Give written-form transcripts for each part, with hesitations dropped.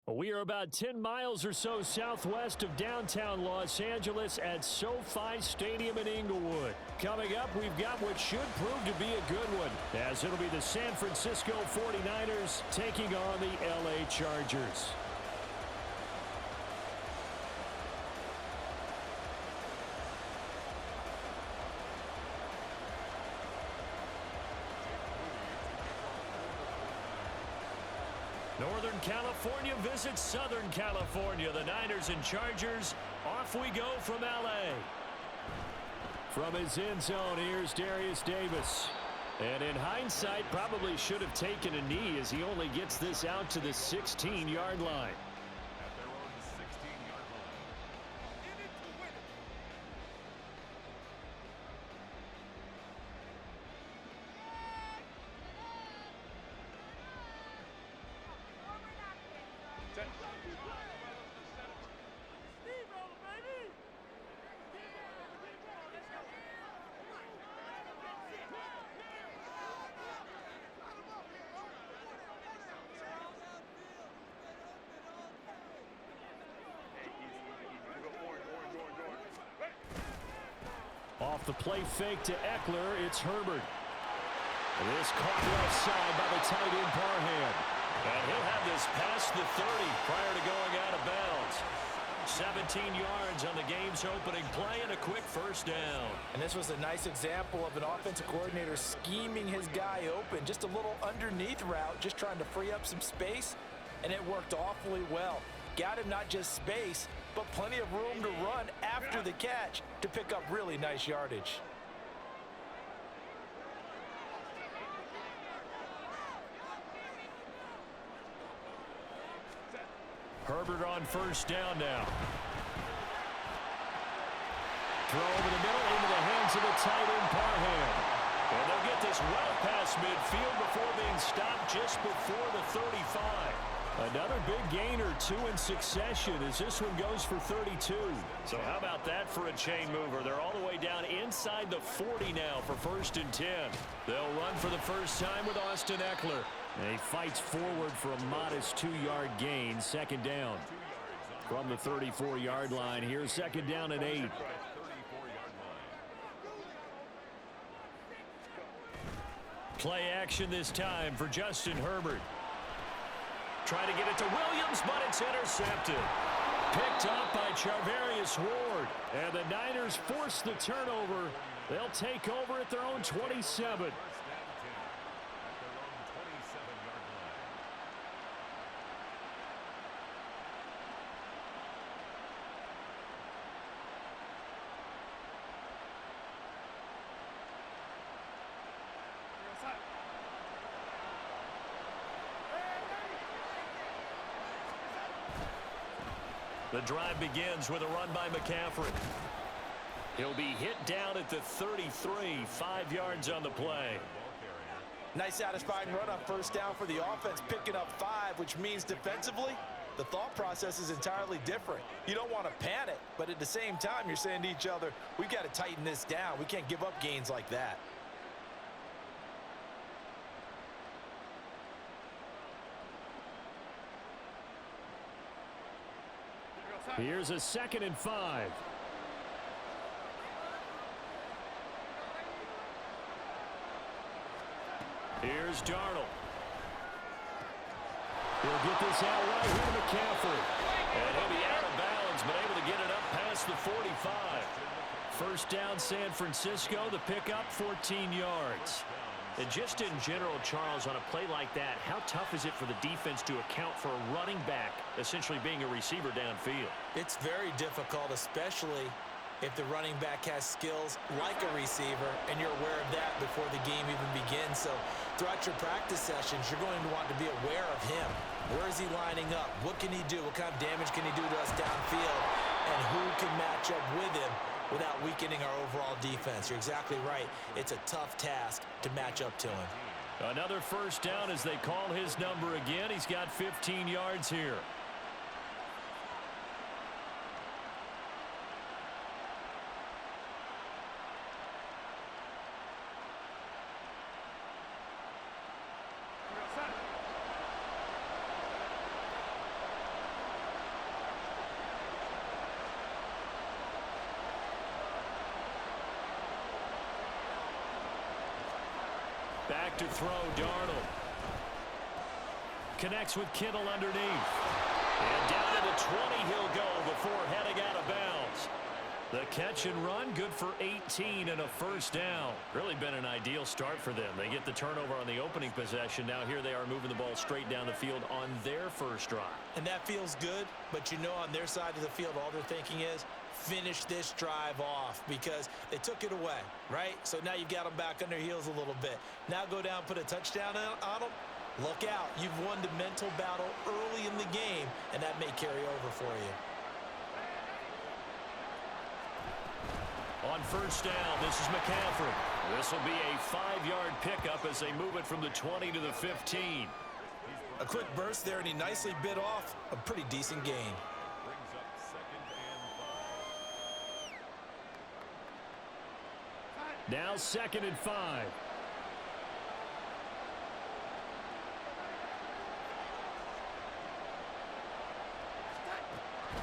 We are about 10 miles or so southwest of downtown Los Angeles at SoFi Stadium in Inglewood. Coming up, we've got what should prove to be a good one, as it'll be the San Francisco 49ers taking on the LA Chargers. Northern California visits Southern California. The Niners and Chargers, off we go from LA. From his end zone, here's Darius Davis. And in hindsight, probably should have taken a knee as he only gets this out to the 16-yard line. At their own 16-yard line. In it to win it. Off the play fake to Eckler, it's Herbert. This caught left side by the tight end Parham. And he'll have this past the 30 prior to going out of bounds. 17 yards on the game's opening play and a quick first down. And this was a nice example of an offensive coordinator scheming his guy open. Just a little underneath route, just trying to free up some space, and it worked awfully well. Got him not just space, but plenty of room to run after the catch to pick up really nice yardage. Herbert on first down now. Throw over the middle into the hands of the tight end Parham. And they'll get this well past midfield before being stopped just before the 35. Another big gain or two in succession as this one goes for 32. So how about that for a chain mover? They're all the way down inside the 40 now for 1st and 10. They'll run for the first time with Austin Eckler. And he fights forward for a modest 2-yard gain, 2nd down. From the 34-yard line, here's 2nd down and 8. Play action this time for Justin Herbert. Trying to get it to Williams, but it's intercepted. Picked up by Charvarius Ward. And the Niners force the turnover. They'll take over at their own 27. The drive begins with a run by McCaffrey. He'll be hit down at the 33, 5 yards on the play. Nice satisfying run on first down for the offense, picking up 5, which means defensively, the thought process is entirely different. You don't want to panic, but at the same time, you're saying to each other, we've got to tighten this down. We can't give up gains like that. Here's a 2nd and 5. Here's Darnold. He'll get this out right here to McCaffrey. And he'll be out of bounds, but able to get it up past the 45. First down, San Francisco. The pickup, 14 yards. And just in general, Charles, on a play like that, how tough is it for the defense to account for a running back essentially being a receiver downfield? It's very difficult, especially if the running back has skills like a receiver, and you're aware of that before the game even begins. So throughout your practice sessions, you're going to want to be aware of him. Where is he lining up? What can he do? What kind of damage can he do to us downfield? And who can match up with him without weakening our overall defense? You're exactly right. It's a tough task to match up to him. Another first down as they call his number again. He's got 15 yards here. Back to throw, Darnold. Connects with Kittle underneath. And down to the 20 he'll go before heading out of bounds. The catch and run, good for 18 and a first down. Really been an ideal start for them. They get the turnover on the opening possession. Now here they are moving the ball straight down the field on their first drive. And that feels good, but you know on their side of the field, all they're thinking is finish this drive off because they took it away, right? So now you've got them back on their heels a little bit. Now go down, put a touchdown on them. Look out. You've won the mental battle early in the game, and that may carry over for you. On first down, this is McCaffrey. This will be a 5-yard pickup as they move it from the 20 to the 15. A quick burst there, and he nicely bit off a pretty decent gain. Brings up 2nd and 5. Now 2nd and 5.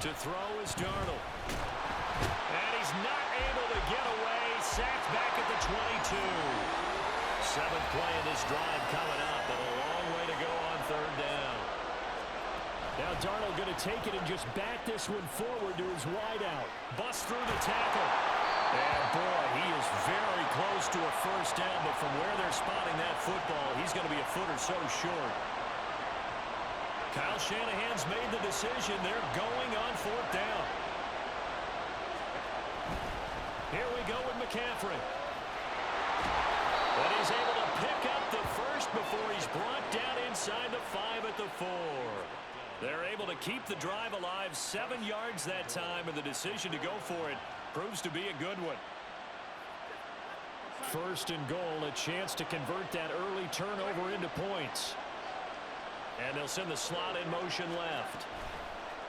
To throw is Darnold. And he's not able to get away. Sacked back at the 22. 7th play of this drive coming up, but a long way to go on 3rd down. Now Darnold going to take it and just back this one forward to his wideout. Busts through the tackle. And boy, he is very close to a first down, but from where they're spotting that football, he's going to be a foot or so short. Kyle Shanahan's made the decision. They're going on 4th down. Here we go with McCaffrey. But he's able to pick up the first before he's brought down inside the 5 at the 4. They're able to keep the drive alive, 7 yards that time, and the decision to go for it proves to be a good one. 1st and goal, a chance to convert that early turnover into points. And they'll send the slot in motion left.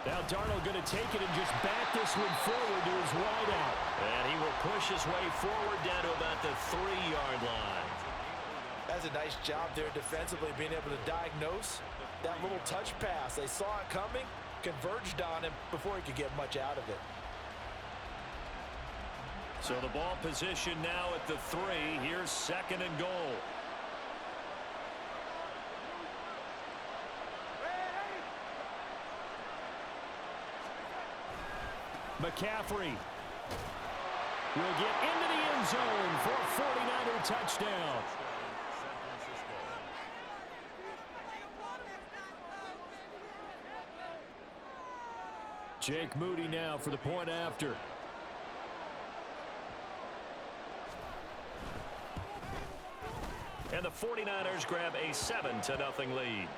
Now Darnold going to take it and just back this one forward to his wideout. And he will push his way forward down to about the 3-yard line. That's a nice job there defensively, being able to diagnose that little touch pass. They saw it coming, converged on him before he could get much out of it. So the ball position now at the 3. Here's 2nd and goal. McCaffrey will get into the end zone for a 49er touchdown. Jake Moody now for the point after. And the 49ers grab a 7-0 lead.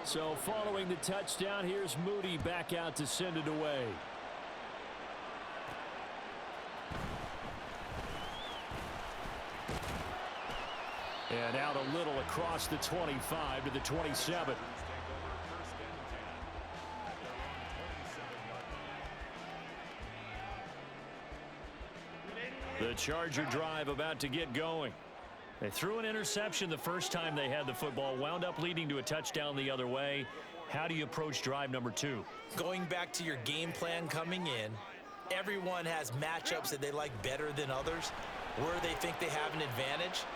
So following the touchdown, here's Moody back out to send it away. And out a little across the 25 to the 27. The Charger drive about to get going. They threw an interception the first time they had the football, wound up leading to a touchdown the other way. How do you approach drive number 2? Going back to your game plan coming in, everyone has matchups that they like better than others. Where they think they have an advantage,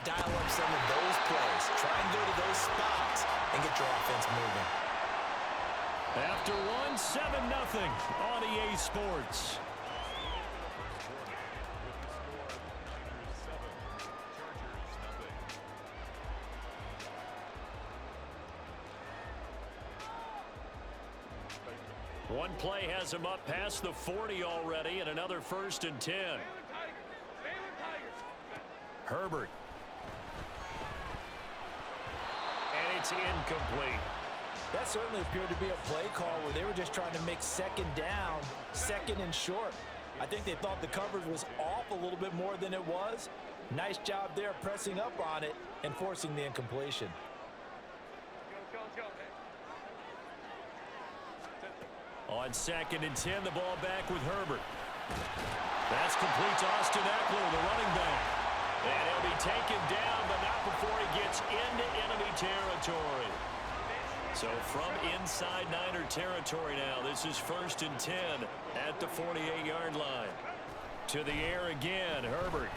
dial up some of those plays. Try and go to those spots and get your offense moving. After one, 7-0 on EA Sports. One play has him up past the 40 already, and another 1st and 10. Herbert. And it's incomplete. That certainly appeared to be a play call where they were just trying to make 2nd down, 2nd and short. I think they thought the coverage was off a little bit more than it was. Nice job there pressing up on it and forcing the incompletion. On 2nd and 10, the ball back with Herbert. That's complete to Austin Eckler, the running back. And he'll be taken down, but not before he gets into enemy territory. So from inside Niner territory now, this is 1st and 10 at the 48-yard line. To the air again, Herbert.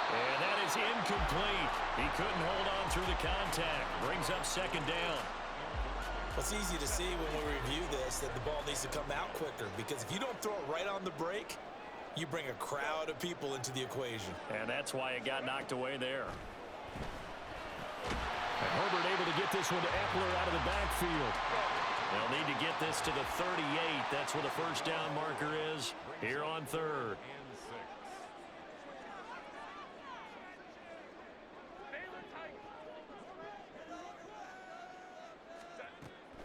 And that is incomplete. He couldn't hold on through the contact. Brings up 2nd down. Well, it's easy to see when we review this that the ball needs to come out quicker, because if you don't throw it right on the break, you bring a crowd of people into the equation. And that's why it got knocked away there. And Herbert able to get this one to Eckler out of the backfield. They'll need to get this to the 38. That's where the 1st down marker is here on 3rd.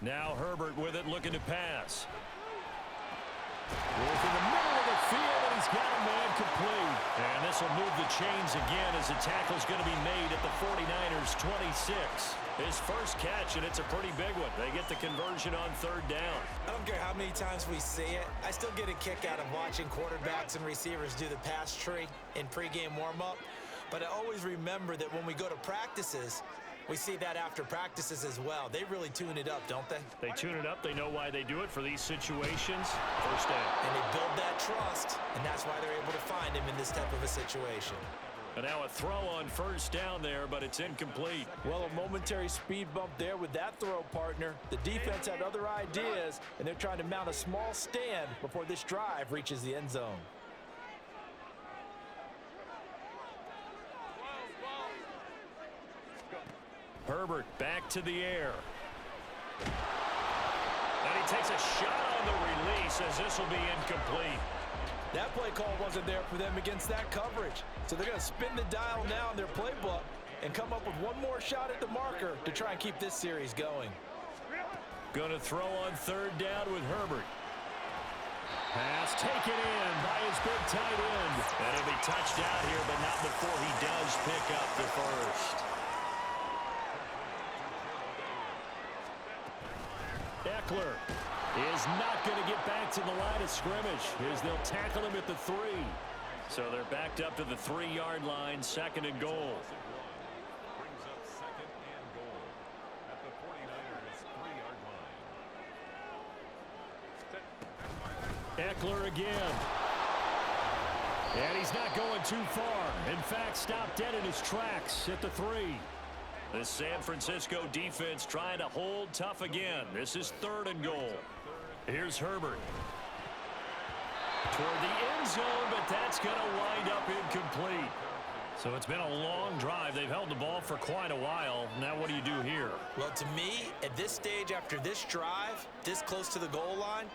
Now Herbert with it, looking to pass. Wolf in the middle of the field, and he's got a man complete. And this will move the chains again as the tackle's going to be made at the 49ers' 26. His first catch, and it's a pretty big one. They get the conversion on 3rd down. I don't care how many times we see it. I still get a kick out of watching quarterbacks and receivers do the pass tree in pregame warm-up. But I always remember that when we go to practices, we see that after practices as well. They really tune it up, don't they? They tune it up. They know why they do it for these situations. 1st down. And they build that trust, and that's why they're able to find him in this type of a situation. And now a throw on 1st down there, but it's incomplete. Well, a momentary speed bump there with that throw, partner. The defense had other ideas, and they're trying to mount a small stand before this drive reaches the end zone. Herbert back to the air. And he takes a shot on the release as this will be incomplete. That play call wasn't there for them against that coverage. So they're going to spin the dial now in their playbook and come up with one more shot at the marker to try and keep this series going. Going to throw on 3rd down with Herbert. Pass taken in by his big tight end. And he'll be touched out here, but not before he does pick up the first. Eckler is not going to get back to the line of scrimmage as they'll tackle him at the 3. So they're backed up to the 3-yard line, 2nd and goal. Brings up 2nd and goal at the 49ers 3-yard line. Eckler again. And he's not going too far. In fact, stopped dead in his tracks at the 3. The San Francisco defense trying to hold tough again. This is 3rd and goal. Here's Herbert. Toward the end zone, but that's going to wind up incomplete. So it's been a long drive. They've held the ball for quite a while. Now what do you do here? Well, to me, at this stage after this drive, this close to the goal line,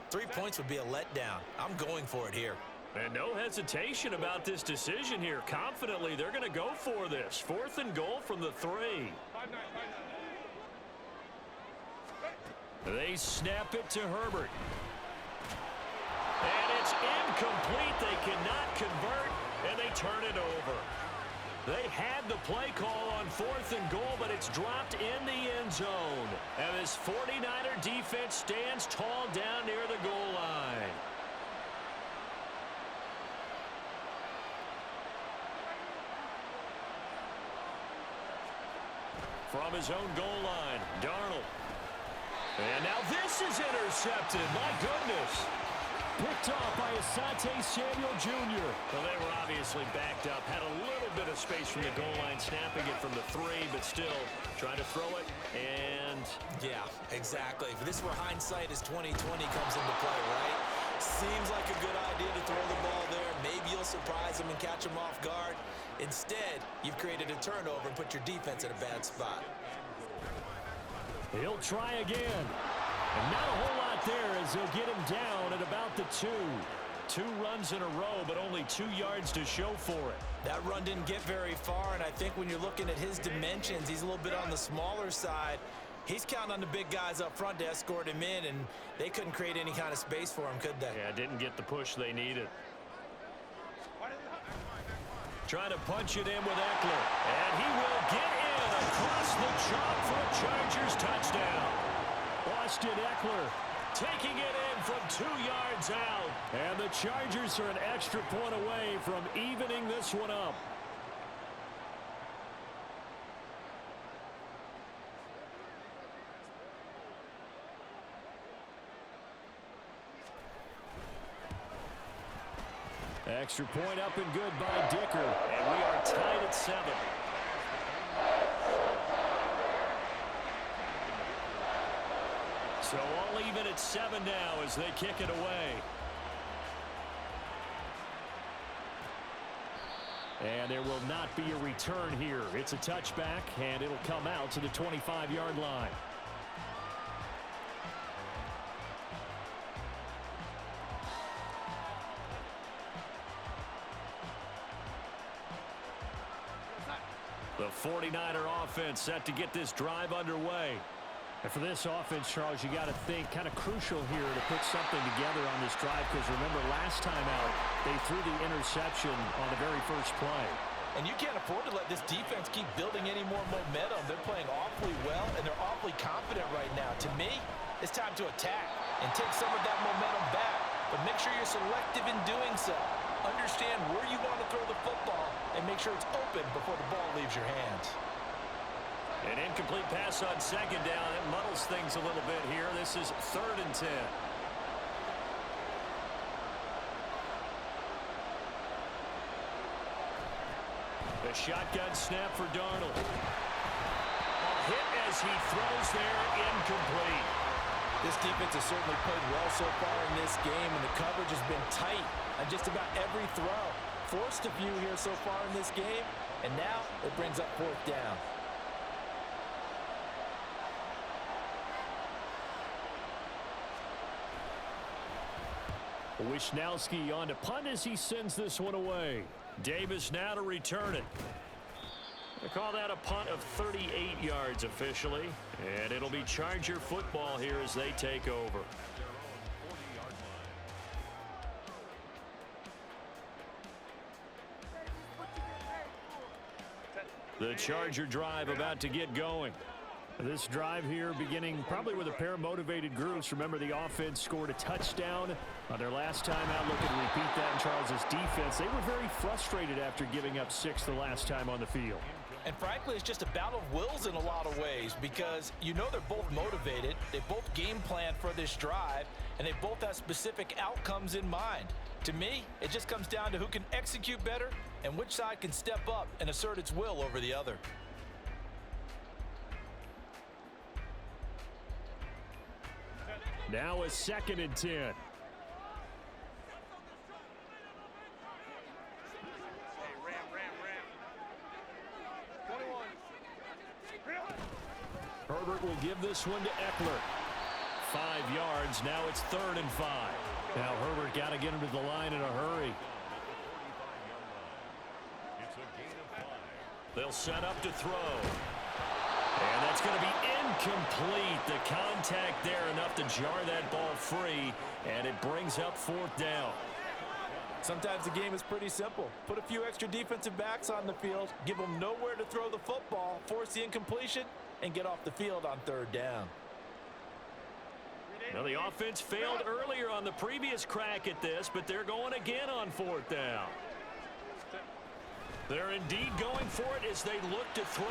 3 points would be a letdown. I'm going for it here. And no hesitation about this decision here. Confidently, they're going to go for this. 4th and goal from the 3. They snap it to Herbert. And it's incomplete. They cannot convert, and they turn it over. They had the play call on 4th and goal, but it's dropped in the end zone. And this 49er defense stands tall down near the goal line. From his own goal line, Darnold. And now this is intercepted. My goodness. Picked off by Asante Samuel Jr. Well, they were obviously backed up. Had a little bit of space from the goal line, snapping it from the 3, but still trying to throw it. And yeah, exactly. This is where hindsight is 20/20 comes into play, right? Seems like a good idea to throw the ball there. Maybe you'll surprise them and catch them off guard. Instead, you've created a turnover and put your defense in a bad spot. He'll try again. And not a whole lot there as he'll get him down at about the 2. 2 runs in a row, but only 2 yards to show for it. That run didn't get very far, and I think when you're looking at his dimensions, he's a little bit on the smaller side. He's counting on the big guys up front to escort him in, and they couldn't create any kind of space for him, could they? Yeah, didn't get the push they needed. Trying to punch it in with Eckler. And he will get in across the chalk for a Chargers touchdown. Austin Eckler taking it in from 2 yards out. And the Chargers are an extra point away from evening this one up. Extra point up and good by Dicker. And we are tied at 7. So all even at 7 now as they kick it away. And there will not be a return here. It's a touchback, and it'll come out to the 25-yard line. The 49er offense set to get this drive underway. And for this offense, Charles, you got to think kind of crucial here to put something together on this drive, because remember last time out they threw the interception on the very first play. And you can't afford to let this defense keep building any more momentum. They're playing awfully well, and they're awfully confident right now. To me, it's time to attack and take some of that momentum back. But make sure you're selective in doing so. Understand where you want to throw the football and make sure it's open before the ball leaves your hands. An incomplete pass on second down. It muddles things a little bit here. This is 3rd and 10. The shotgun snap for Darnold. A hit as he throws there, incomplete. This defense has certainly played well so far in this game, and the coverage has been tight on just about every throw. Forced a few here so far in this game, and now it brings up 4th down. Wishnowski on to punt as he sends this one away. Davis now to return it. They call that a punt of 38 yards officially, and it'll be Charger football here as they take over. The Charger drive about to get going. This drive here beginning probably with a pair of motivated groups. Remember, the offense scored a touchdown on their last time out. Look at repeat that in Charles's defense. They were very frustrated after giving up 6 the last time on the field. And frankly, it's just a battle of wills in a lot of ways, because you know they're both motivated. They both game plan for this drive, and they both have specific outcomes in mind. To me, it just comes down to who can execute better and which side can step up and assert its will over the other. Now a 2nd and 10. Herbert will give this one to Eckler. 5 yards. Now it's 3rd and 5. Now Herbert got to get him to the line in a hurry. They'll set up to throw. And that's going to be incomplete. The contact there enough to jar that ball free, and it brings up 4th down. Sometimes the game is pretty simple. Put a few extra defensive backs on the field, give them nowhere to throw the football, force the incompletion, and get off the field on 3rd down. Now, the offense failed earlier on the previous crack at this, but they're going again on 4th down. They're indeed going for it as they look to throw.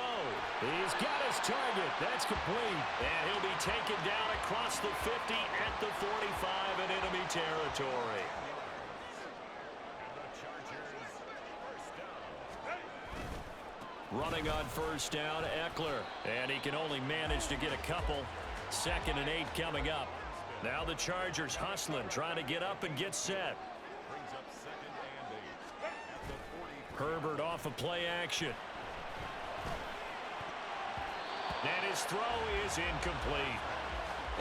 He's got his target. That's complete. And he'll be taken down across the 50 at the 45 in enemy territory. Running on 1st down, Eckler. And he can only manage to get a couple. 2nd and 8 coming up. Now the Chargers hustling, trying to get up and get set. Herbert off of play action. And his throw is incomplete.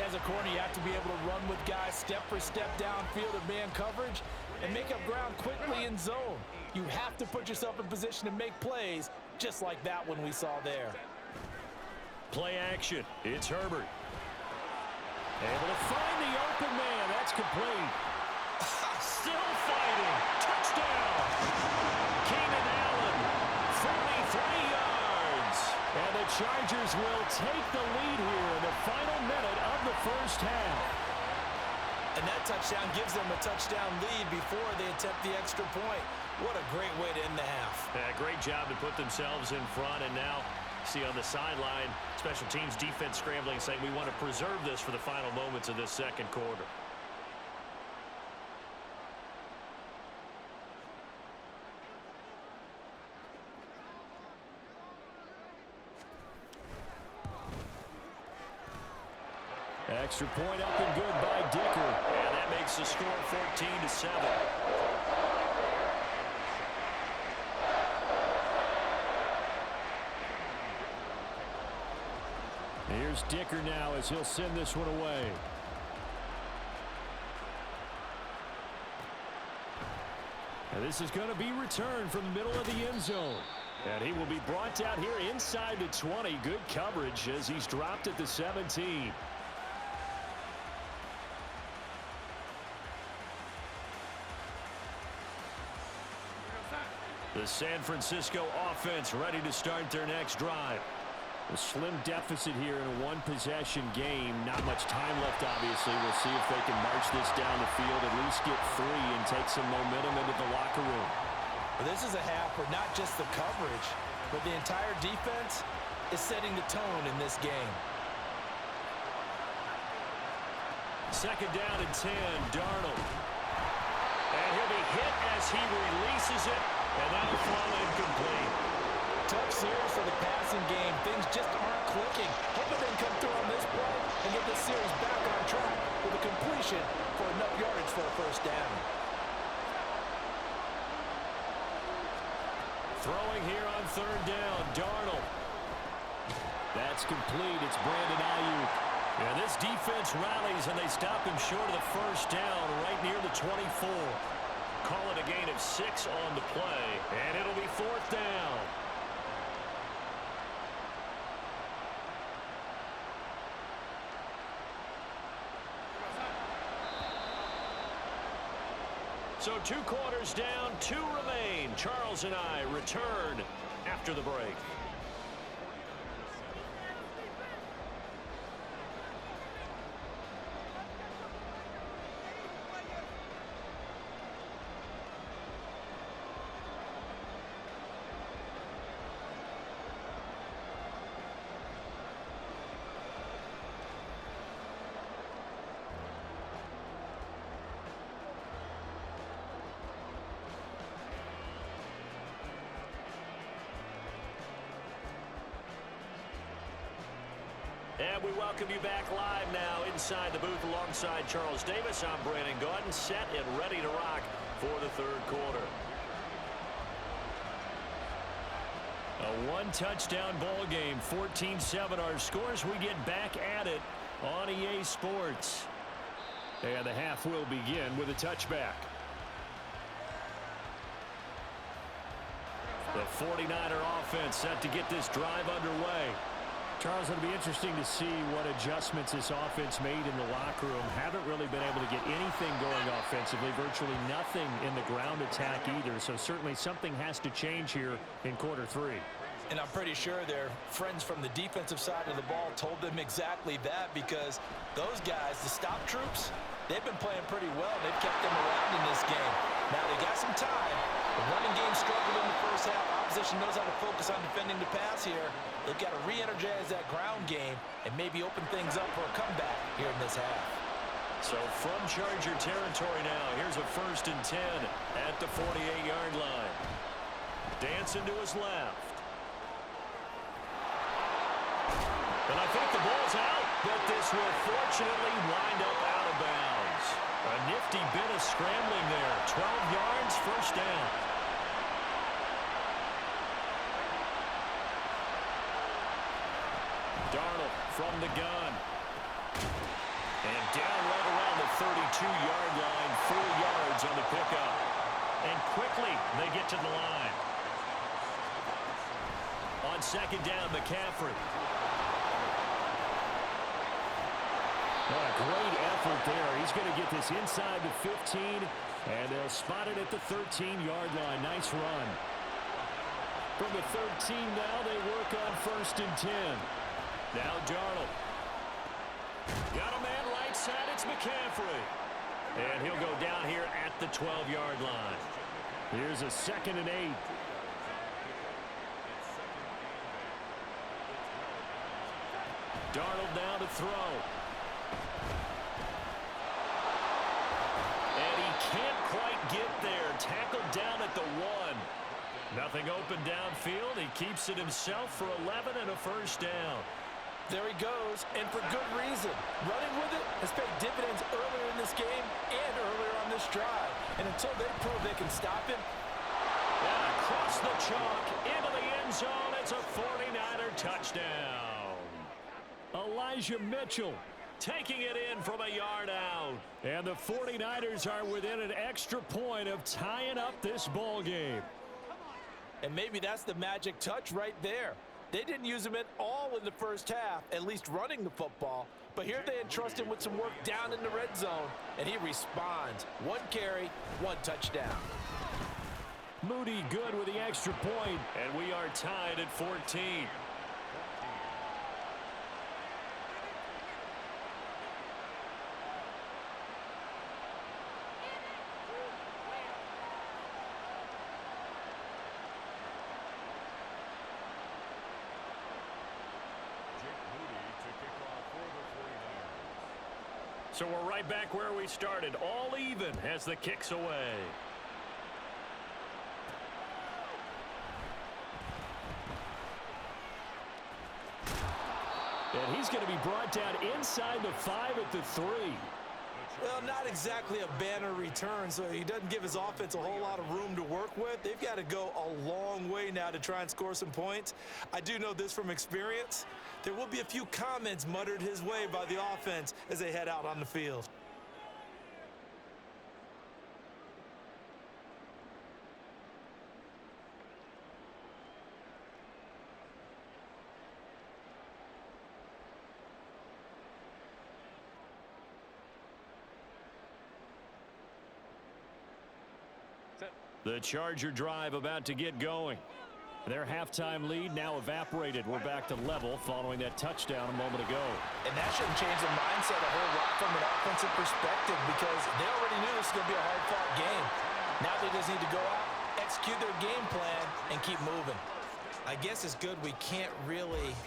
As a corner, you have to be able to run with guys step for step downfield in man coverage and make up ground quickly in zone. You have to put yourself in position to make plays, just like that one we saw there. Play action. It's Herbert. Able to find the open man. That's complete. Still fighting. Touchdown. Keenan Allen, 43 yards. And the Chargers will take the lead here in the final minute of the 1st half. And that touchdown gives them a touchdown lead before they attempt the extra point. What a great way to end the half. Great job to put themselves in front, and now see on the sideline, special teams defense scrambling, saying we want to preserve this for the final moments of this 2nd quarter. Extra point up and good by Dicker. And that makes the score 14-7. Here's Dicker now as he'll send this one away. And this is going to be returned from the middle of the end zone. And he will be brought down here inside the 20. Good coverage as he's dropped at the 17. The San Francisco offense ready to start their next drive. A slim deficit here in a one-possession game. Not much time left, obviously. We'll see if they can march this down the field, at least get 3 and take some momentum into the locker room. Well, this is a half where not just the coverage, but the entire defense is setting the tone in this game. Second down and 10, Darnold. And he'll be hit as he releases it, and that'll fall incomplete. Tough series for the passing game. Things just aren't clicking. Hoping they can come through on this play and get this series back on track with a completion for enough yardage for a first down. Throwing here on third down, Darnold. That's complete. It's Brandon Ayuk. And this defense rallies, and they stop him short of the first down right near the 24. Call it a gain of 6 on the play, and it'll be fourth down. So 2 quarters down, 2 remain. Charles and I return after the break. And we welcome you back live now inside the booth alongside Charles Davis. I'm Brandon Gaudin, set and ready to rock for the third quarter. A one-touchdown ball game, 14-7 our scores. We get back at it on EA Sports. And the half will begin with a touchback. The 49er offense set to get this drive underway. Charles, it'll be interesting to see what adjustments this offense made in the locker room. Haven't really been able to get anything going offensively, virtually nothing in the ground attack either. So certainly something has to change here in quarter 3. And I'm pretty sure their friends from the defensive side of the ball told them exactly that, because those guys, the stop troops, they've been playing pretty well. They've kept them around in this game. Now they got some time. The running game struggled in the first half. Opposition knows how to focus on defending the pass here. They've got to re-energize that ground game and maybe open things up for a comeback here in this half. So from Charger territory now, here's a 1st and 10 at the 48-yard line. Dancing to his left. And I think the ball's out, but this will fortunately wind up out of bounds. A nifty bit of scrambling there. 12 yards, first down. Darnold from the gun. And down right around the 32-yard line. 4 yards on the pickup. And quickly they get to the line. On second down, McCaffrey. What a great effort there. He's going to get this inside the 15, and they'll spot it at the 13-yard line. Nice run. From the 13 now, they work on 1st and 10. Now Darnold. Got a man right side. It's McCaffrey. And he'll go down here at the 12-yard line. Here's a 2nd and 8. Darnold now to throw. And he can't quite get there. Tackled down at the 1. Nothing open downfield. He keeps it himself for 11 and a first down. There he goes, and for good reason. Running with it has paid dividends earlier in this game and earlier on this drive. And until they prove they can stop him. And across the chalk, into the end zone, it's a 49er touchdown. Elijah Mitchell taking it in from a yard out. And the 49ers are within an extra point of tying up this ball game. And maybe that's the magic touch right there. They didn't use him at all in the first half, at least running the football. But here they entrust him with some work down in the red zone, and he responds. 1 carry, 1 touchdown. Moody good with the extra point, and we are tied at 14. So we're right back where we started, all even as the kick's away. And he's going to be brought down inside the 5 at the 3. Well, not exactly a banner return, so he doesn't give his offense a whole lot of room to work with. They've got to go a long way now to try and score some points. I do know this from experience. There will be a few comments muttered his way by the offense as they head out on the field. The Charger drive about to get going. Their halftime lead now evaporated. We're back to level following that touchdown a moment ago. And that shouldn't change the mindset a whole lot from an offensive perspective because they already knew this was going to be a hard-fought game. Now they just need to go out, execute their game plan, and keep moving. I guess it's good we can't really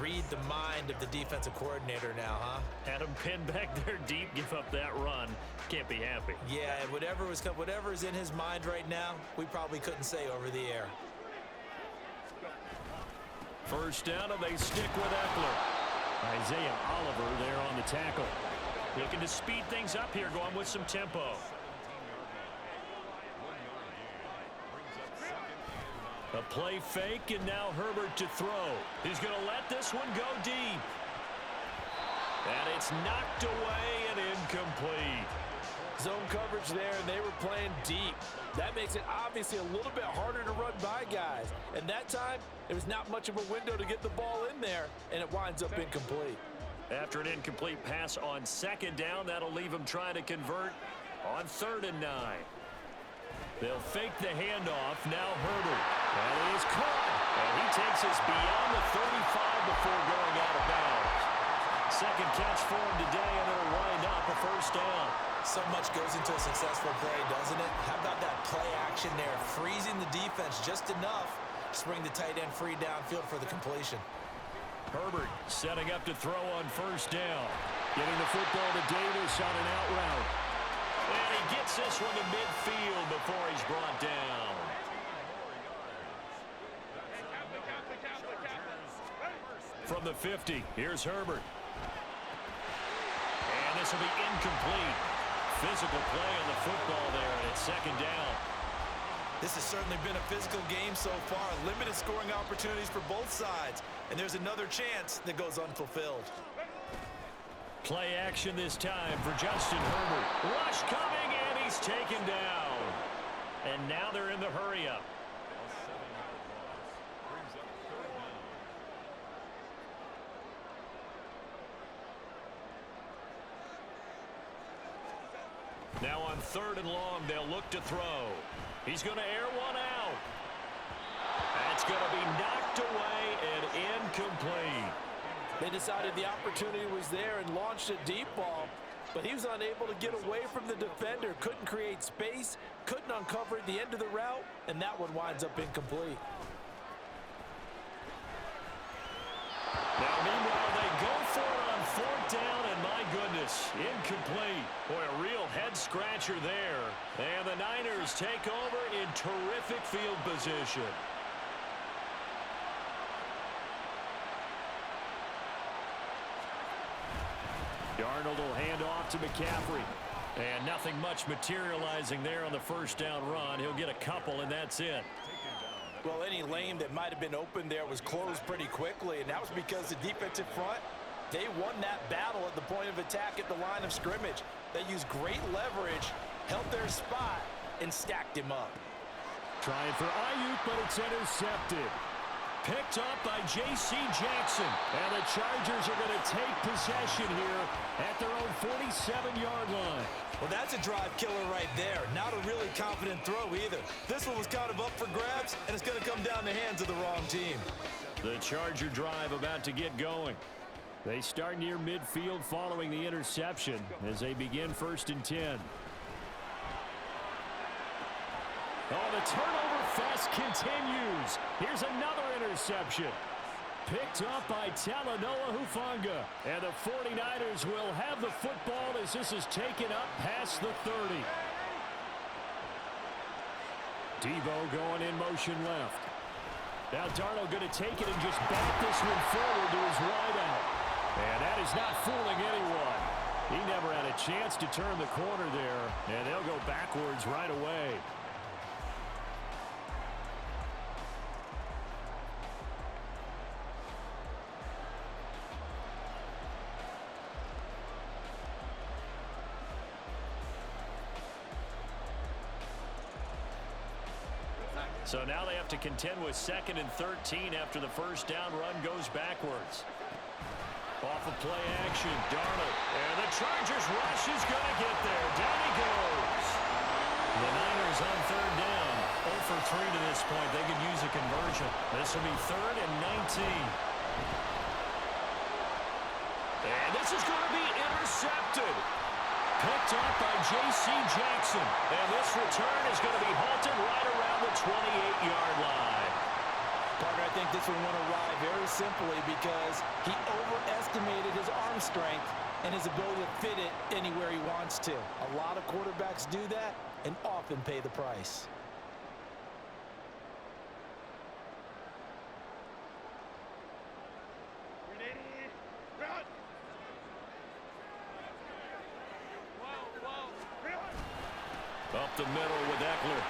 read the mind of the defensive coordinator now, huh? Had him pinned back there deep, give up that run. Can't be happy. Yeah, whatever is in his mind right now, we probably couldn't say over the air. First down, and they stick with Eckler. Isaiah Oliver there on the tackle. Looking to speed things up here, going with some tempo. A play fake, and now Herbert to throw. He's going to let this one go deep. And it's knocked away and incomplete. Zone coverage there, and they were playing deep. That makes it obviously a little bit harder to run by guys. And that time, there was not much of a window to get the ball in there, and it winds up incomplete. After an incomplete pass on second down, that'll leave him trying to convert on 3rd and 9. They'll fake the handoff. Now Herbert. And it is caught. And he takes us beyond the 35 before going out of bounds. Second catch for him today, and it'll wind up a first down. So much goes into a successful play, doesn't it? How about that play action there? Freezing the defense just enough to bring the tight end free downfield for the completion. Herbert setting up to throw on first down. Getting the football to Davis on an out route. And he gets this one to midfield before he's brought down. From the 50, here's Herbert. And this will be incomplete. Physical play on the football there, and it's second down. This has certainly been a physical game so far. Limited scoring opportunities for both sides. And there's another chance that goes unfulfilled. Play action this time for Justin Herbert. Rush coming, and he's taken down. And now they're in the hurry-up. Now on 3rd and long, they'll look to throw. He's going to air one out. That's going to be knocked away and incomplete. They decided the opportunity was there and launched a deep ball, but he was unable to get away from the defender. Couldn't create space, couldn't uncover the end of the route, and that one winds up incomplete. Now, meanwhile, they go for it on 4th down, and my goodness, incomplete. Boy, a real head-scratcher there. And the Niners take over in terrific field position. Darnold will hand off to McCaffrey. And nothing much materializing there on the first down run. He'll get a couple, and that's it. Well, any lane that might have been open there was closed pretty quickly, and that was because the defensive front, they won that battle at the point of attack at the line of scrimmage. They used great leverage, held their spot, and stacked him up. Trying for Ayuk, but it's intercepted. Picked up by J.C. Jackson. And the Chargers are going to take possession here at their own 47-yard line. Well, that's a drive killer right there. Not a really confident throw either. This one was kind of up for grabs, and it's going to come down the hands of the wrong team. The Charger drive about to get going. They start near midfield following the interception as they begin 1st and 10. Oh, the turnover fest continues. Here's another interception. Picked up by Talanoa Hufanga. And the 49ers will have the football as this is taken up past the 30. Debo going in motion left. Now Darnold going to take it and just bat this one forward to his wideout. And that is not fooling anyone. He never had a chance to turn the corner there. And they'll go backwards right away. So now they have to contend with 2nd and 13 after the first down run goes backwards. Off of play action, Darnold. And the Chargers rush is going to get there. Down he goes. The Niners on 3rd down. 0 for 3 to this point. They could use a conversion. This will be 3rd and 19. And this is going to be intercepted. Picked up by J.C. Jackson. And this return is going to be halted right around the 28-yard line. Parker, I think this one went awry very simply because he overestimated his arm strength and his ability to fit it anywhere he wants to. A lot of quarterbacks do that and often pay the price. Up the middle with Eckler.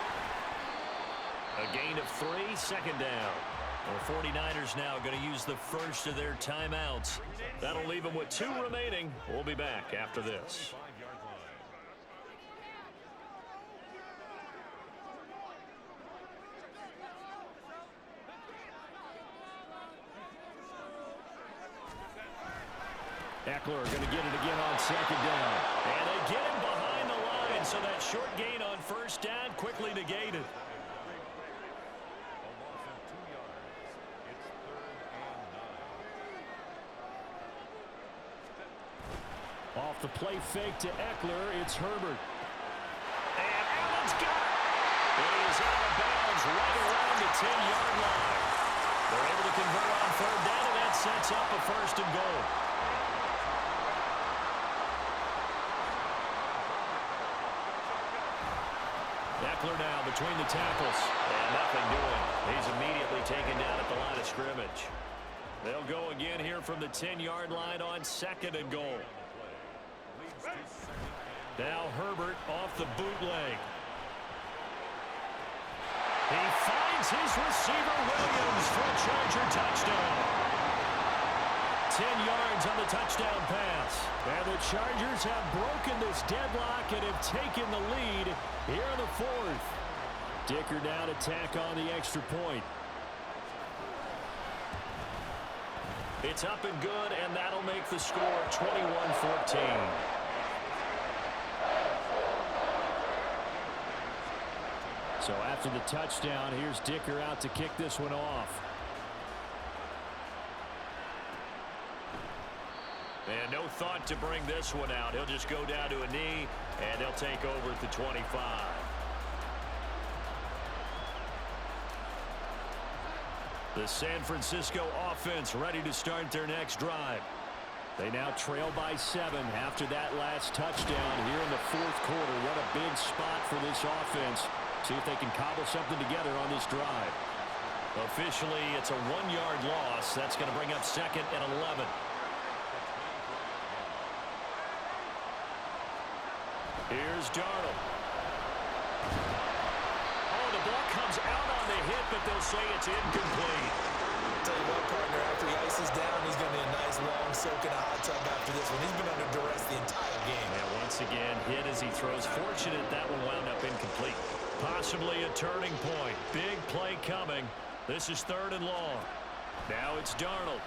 A gain of 3, 2nd down. The 49ers now going to use the first of their timeouts. That'll leave them with 2 remaining. We'll be back after this. Eckler going to get it again on 2nd down. And they get him behind the line, so that short gain on 1st down quickly negated. Off the play fake to Eckler, it's Herbert. And Allen's got it. It is out of bounds right around the 10-yard line. They're able to convert on 3rd down, and that sets up a 1st and goal. Eckler now between the tackles. And nothing doing. He's immediately taken down at the line of scrimmage. They'll go again here from the 10-yard line on 2nd and goal. Now Herbert off the bootleg. He finds his receiver Williams for a Charger touchdown. 10 yards on the touchdown pass. And the Chargers have broken this deadlock and have taken the lead here in the 4th. Dicker now to tack on the extra point. It's up and good, and that'll make the score 21-14. So after the touchdown, here's Dicker out to kick this one off. And no thought to bring this one out. He'll just go down to a knee, and he'll take over at the 25. The San Francisco offense ready to start their next drive. They now trail by 7 after that last touchdown here in the 4th quarter. What a big spot for this offense. See if they can cobble something together on this drive. Officially, it's a 1-yard loss. That's going to bring up 2nd and 11. Here's Darnold. Oh, the ball comes out on the hit, but they'll say it's incomplete. Tell you what, partner, after he ices down, he's going to be a nice long soak in a hot tub after this one. He's been under duress the entire game. And once again, hit as he throws. Fortunate that one wound up incomplete. Possibly a turning point. Big play coming. This is 3rd and long. Now it's Darnold.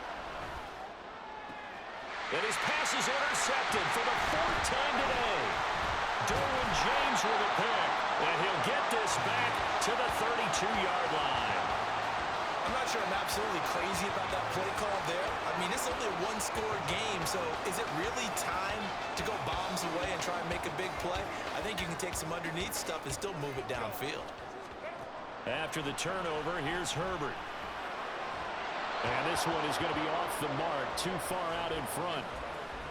And his pass is intercepted for the 4th time today. Derwin James with a pick. And he'll get this back to the 32-yard line. I'm not sure I'm absolutely crazy about that play call there. I mean, it's only a one-score game, so is it really time to go bombs away and try and make a big play? I think you can take some underneath stuff and still move it downfield. After the turnover, here's Herbert. And this one is going to be off the mark, too far out in front.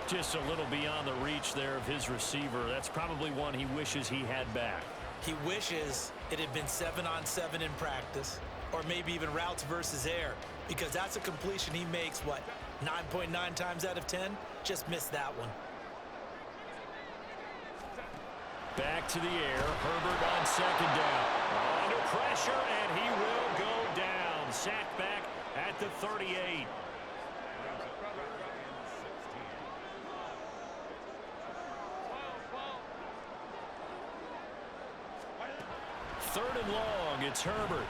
Just a little beyond the reach there of his receiver. That's probably one he wishes he had back. He wishes it had been 7-on-7 in practice, or maybe even routes versus air, because that's a completion he makes, what, 9.9 times out of 10? Just missed that one. Back to the air. Herbert on 2nd down. Under pressure, and he will go down. Sacked back at the 38. Third and long, it's Herbert.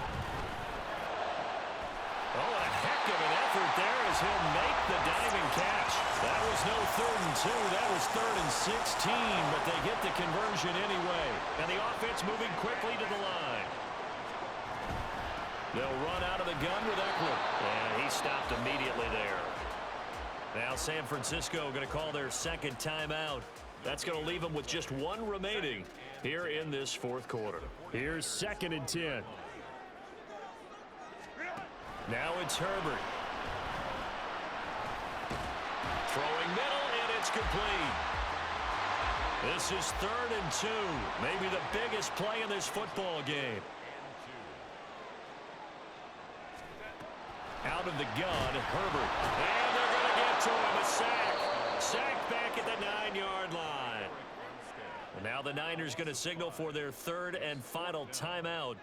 Oh, a heck of an effort there as he'll make the diving catch. That was no 3rd and 2. That was 3rd and 16, but they get the conversion anyway. And the offense moving quickly to the line. They'll run out of the gun with Eckler. And he stopped immediately there. Now San Francisco going to call their 2nd timeout. That's going to leave them with just 1 remaining here in this 4th quarter. Here's 2nd and 10. Now it's Herbert. Throwing middle, and it's complete. This is 3rd and 2. Maybe the biggest play in this football game. Out of the gun, Herbert. And they're going to get to him. A sack. Sacked back at the 9-yard line. And now the Niners going to signal for their 3rd and final timeout.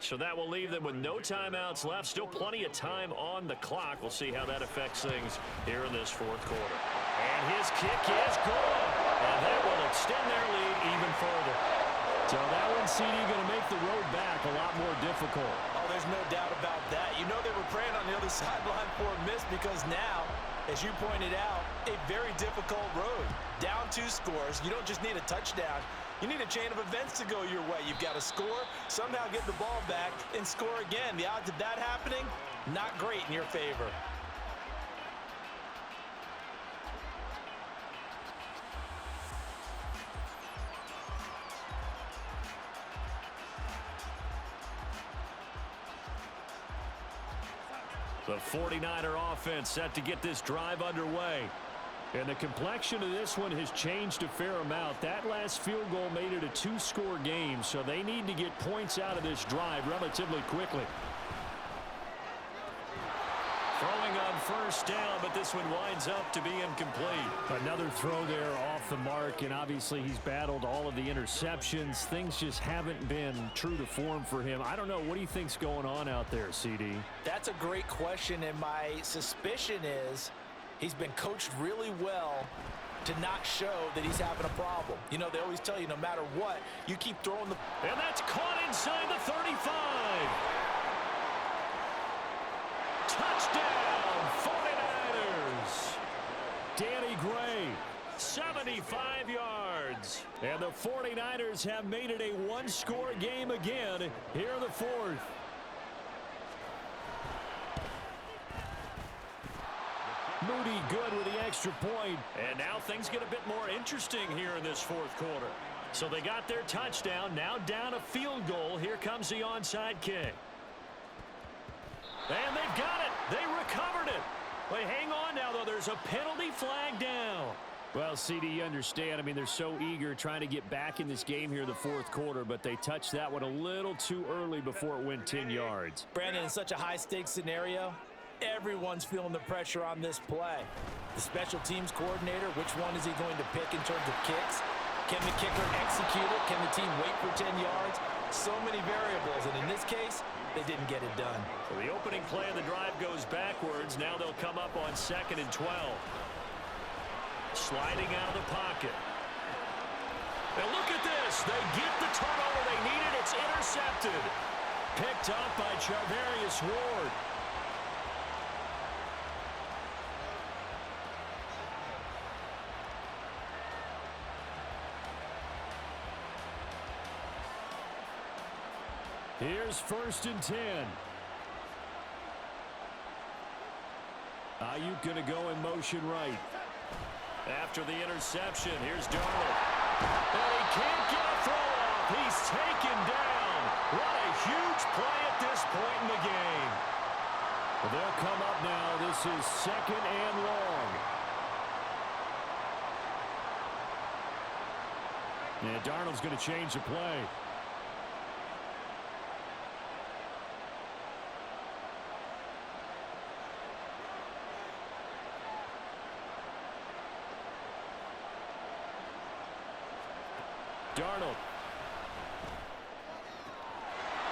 So that will leave them with no timeouts left. Still plenty of time on the clock. We'll see how that affects things here in this 4th quarter. And his kick is good. And that will extend their lead even further. So that one, CD, going to make the road back a lot more difficult. Oh, there's no doubt about that. You know they were praying on the other sideline for a miss, because now, as you pointed out, a very difficult road. Down 2 scores. You don't just need a touchdown. You need a chain of events to go your way. You've got to score, somehow get the ball back, and score again. The odds of that happening, not great in your favor. The 49er offense set to get this drive underway. And the complexion of this one has changed a fair amount. That last field goal made it a 2-score game, so they need to get points out of this drive relatively quickly. Throwing on 1st down, but this one winds up to be incomplete. Another throw there off the mark, and obviously he's battled all of the interceptions. Things just haven't been true to form for him. I don't know. What do you think's going on out there, CD? That's a great question, and my suspicion is he's been coached really well to not show that he's having a problem. You know, they always tell you no matter what, you keep throwing the... And that's caught inside the 35. Touchdown, 49ers. Danny Gray, 75 yards. And the 49ers have made it a 1-score game again here in the 4th. Moody good with the extra point. And now things get a bit more interesting here in this 4th quarter. So they got their touchdown. Now down a field goal. Here comes the onside kick. And they've got it. They recovered it. Wait, hang on now, though. There's a penalty flag down. Well, CD, you understand. I mean, they're so eager trying to get back in this game here in the 4th quarter, but they touched that one a little too early before it went 10 yards. Brandon, in such a high-stakes scenario, everyone's feeling the pressure on this play. The special teams coordinator, which one is he going to pick in terms of kicks? Can the kicker execute it? Can the team wait for 10 yards? So many variables, and in this case, they didn't get it done. So the opening play of the drive goes backwards. Now they'll come up on 2nd and 12. Sliding out of the pocket. And look at this. They get the turnover they needed. It's intercepted. Picked up by Charvarius Ward. Here's 1st and 10. Ayuk going to go in motion right. After the interception, here's Darnold. And he can't get a throw off. He's taken down. What a huge play at this point in the game. Well, they'll come up now. This is 2nd and long. And Darnold's going to change the play. Darnold.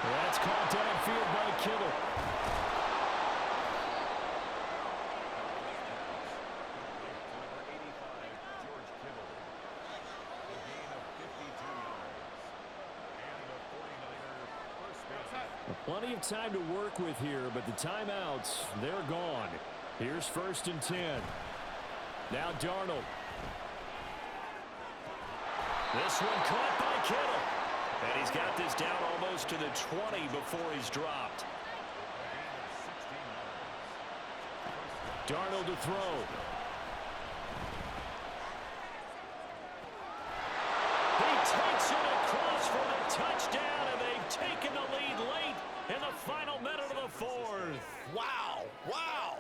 That's caught downfield by Kittle. George Kittle. A gain of 52 yards. And the 49ers first down. Plenty of time to work with here, but the timeouts, they're gone. Here's 1st and 10. Now Darnold. This one caught by Kittle. And he's got this down almost to the 20 before he's dropped. Darnold to throw. He takes it across for the touchdown, and they've taken the lead late in the final minute of the 4th. Wow. Wow.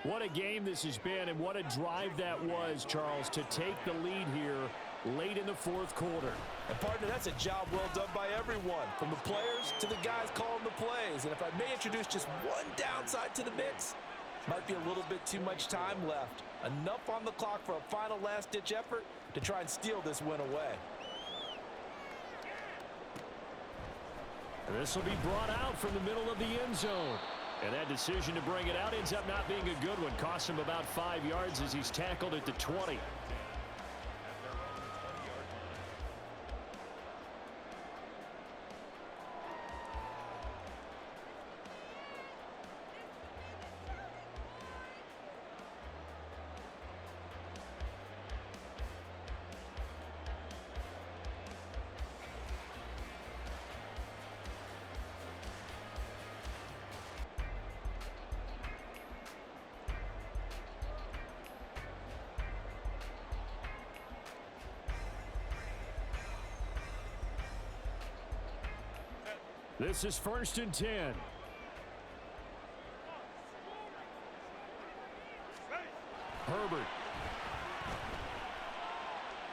What a game this has been, and what a drive that was, Charles, to take the lead here late in the 4th quarter. And partner, that's a job well done by everyone, from the players to the guys calling the plays. And if I may introduce just one downside to the mix, might be a little bit too much time left. Enough on the clock for a final last-ditch effort to try and steal this win away. This will be brought out from the middle of the end zone. And that decision to bring it out ends up not being a good one. Cost him about 5 yards as he's tackled at the 20. This is 1st and 10. Herbert.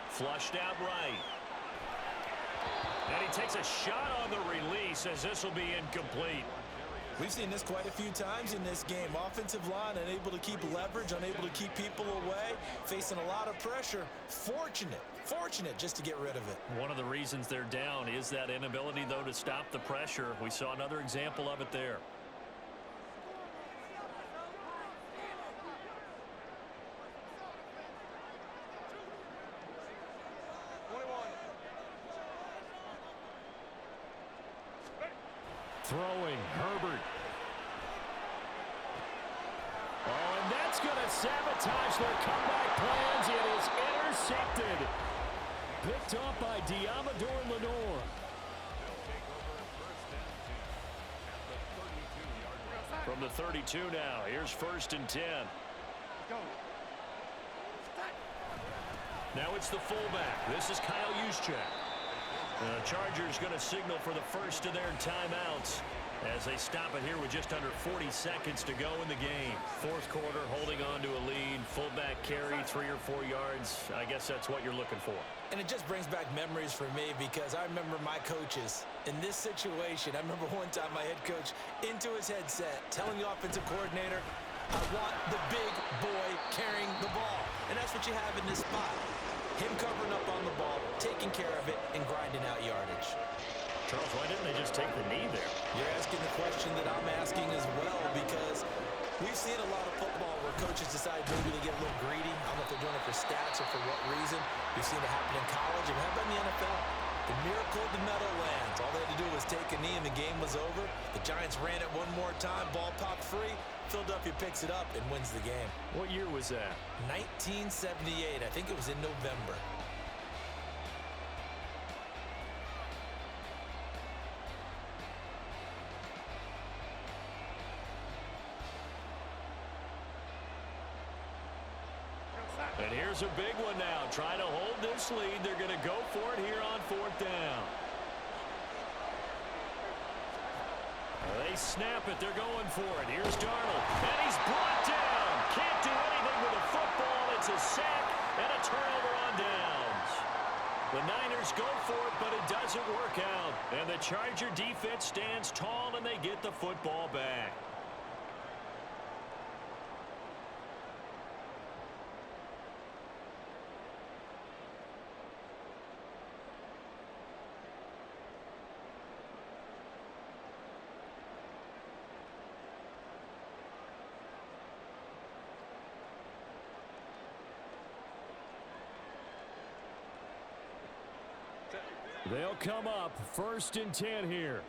Flushed out right. And he takes a shot on the release as this will be incomplete. We've seen this quite a few times in this game. Offensive line unable to keep leverage, unable to keep people away, facing a lot of pressure. Fortunate just to get rid of it. One of the reasons they're down is that inability, though, to stop the pressure. We saw another example of it there. Throwing, Herbert. Oh, and that's going to sabotage their comeback plans. It is intercepted. Picked off by Diamador Lenore. From the 32 now, here's 1st and 10. Now it's the fullback. This is Kyle Juszczyk. The Chargers going to signal for the first of their timeouts as they stop it here with just under 40 seconds to go in the game. 4th quarter, holding on to a lead. Fullback carry, 3 or 4 yards. I guess that's what you're looking for. And it just brings back memories for me because I remember my coaches in this situation. I remember one time my head coach into his headset telling the offensive coordinator, I want the big boy carrying the ball. And that's what you have in this spot. Him covering up on the ball, taking care of it, and grinding out yardage. Charles, why didn't they just take the knee there? You're asking the question that I'm asking as well, because we've seen a lot of football where coaches decide maybe to get a little greedy. I don't know if they're doing it for stats or for what reason. We've seen it happen in college, and how about in the NFL? The miracle of the Meadowlands. All they had to do was take a knee, and the game was over. The Giants ran it one more time. Ball popped free. Philadelphia picks it up and wins the game. What year was that? 1978. I think it was in November. And here's a big one now. Trying to hold this lead. They're going to go for it here on 4th down. They snap it. They're going for it. Here's Darnold. And he's brought down. Can't do anything with the football. It's a sack and a turnover on downs. The Niners go for it, but it doesn't work out. And the Charger defense stands tall, and they get the football back. They'll come up 1st and 10 here.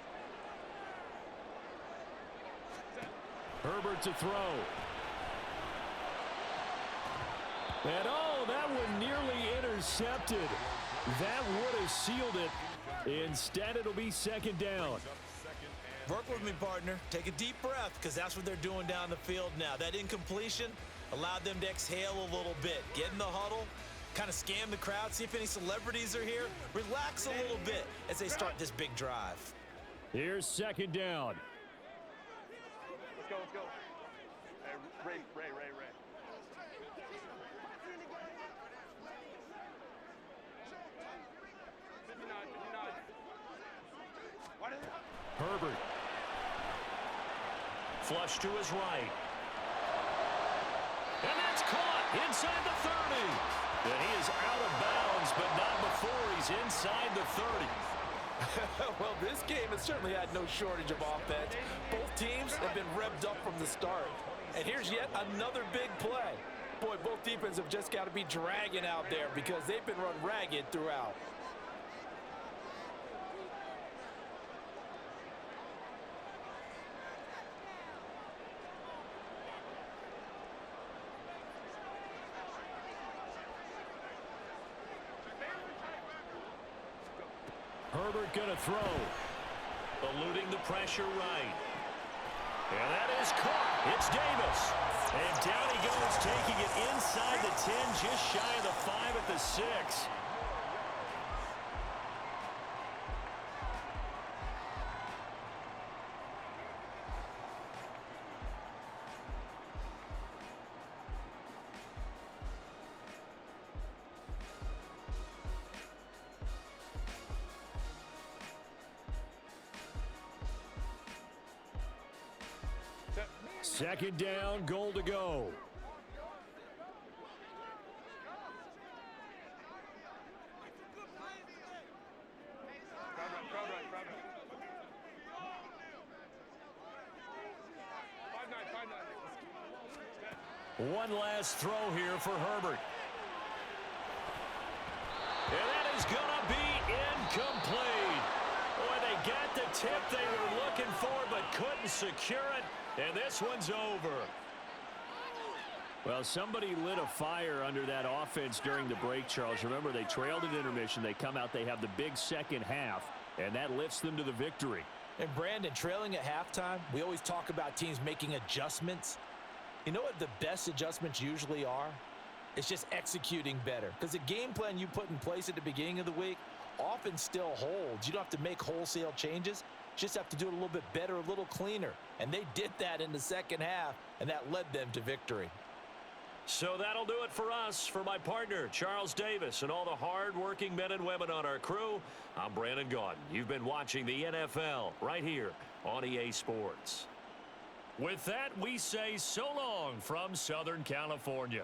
Herbert to throw. And oh, that one nearly intercepted. That would have sealed it. Instead, it'll be 2nd down. Work with me, partner. Take a deep breath, because that's what they're doing down the field now. That incompletion allowed them to exhale a little bit. Get in the huddle. Kind of scan the crowd, see if any celebrities are here. Relax a little bit as they start this big drive. Here's 2nd down. Let's go, let's go. Hey, Ray. Herbert. Flush to his right. And that's caught inside the 30. And he is out of bounds, but not before he's inside the 30. Well, this game has certainly had no shortage of offense. Both teams have been revved up from the start. And here's yet another big play. Boy, both defenses have just got to be dragging out there because they've been run ragged throughout. Herbert going to throw. Eluding the pressure right. And that is caught. It's Davis. And down he goes, taking it inside the 10, just shy of the 5 at the 6. Second down, goal to go. One last throw here for Herbert. And that is going to be incomplete. Boy, they got the tip they were looking for, but couldn't secure it. And this one's over. Well, somebody lit a fire under that offense during the break, Charles. Remember, they trailed at intermission. They come out, they have the big second half, and that lifts them to the victory. And Brandon, trailing at halftime, we always talk about teams making adjustments. You know what the best adjustments usually are? It's just executing better. Because the game plan you put in place at the beginning of the week often still holds. You don't have to make wholesale changes. Just have to do it a little bit better, a little cleaner. And they did that in the second half, and that led them to victory. So that'll do it for us. For my partner, Charles Davis, and all the hard-working men and women on our crew, I'm Brandon Gaudin. You've been watching the NFL right here on EA Sports. With that, we say so long from Southern California.